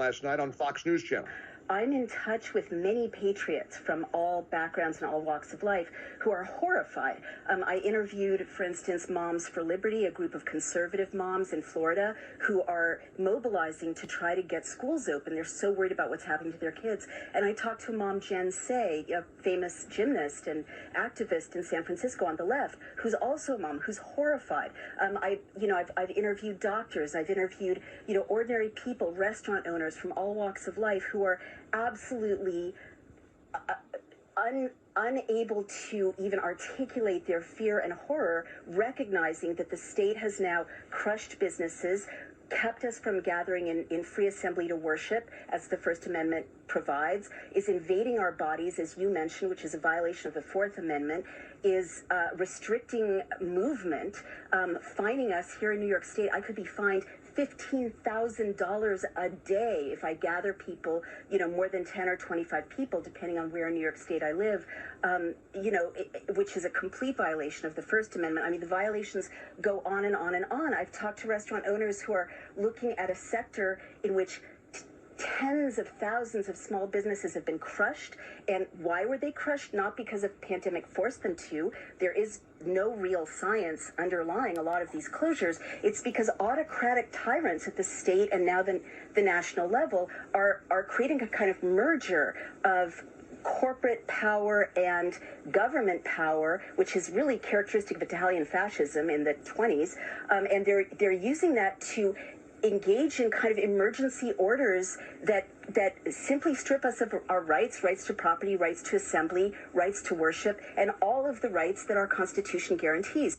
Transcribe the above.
last night on Fox News Channel. I'm in touch with many patriots from all backgrounds and all walks of life who are horrified. I interviewed, for instance, Moms for Liberty, a group of conservative moms in Florida who are mobilizing to try to get schools open. They're so worried about what's happening to their kids. And I talked to Mom Jen Say, a famous gymnast and activist in San Francisco on the left, who's also a mom, who's horrified. I've interviewed doctors. I've interviewed, ordinary people, restaurant owners from all walks of life who are absolutely unable to even articulate their fear and horror, recognizing that the state has now crushed businesses, kept us from gathering in free assembly to worship, as the First Amendment provides, is invading our bodies, as you mentioned, which is a violation of the Fourth Amendment, is restricting movement, fining us here in New York State. I could be fined $15,000 a day if I gather people, more than 10 or 25 people, depending on where in New York State I live, which is a complete violation of the First Amendment. I mean, the violations go on and on and on. I've talked to restaurant owners who are looking at a sector in which tens of thousands of small businesses have been crushed. And why were they crushed? Not because of pandemic forced them to. There is no real science underlying a lot of these closures. It's because autocratic tyrants at the state and now the national level are creating a kind of merger of corporate power and government power, which is really characteristic of Italian fascism in the 1920s. And they're using that to engage in kind of emergency orders that simply strip us of our rights to property, rights to assembly, rights to worship, and all of the rights that our Constitution guarantees.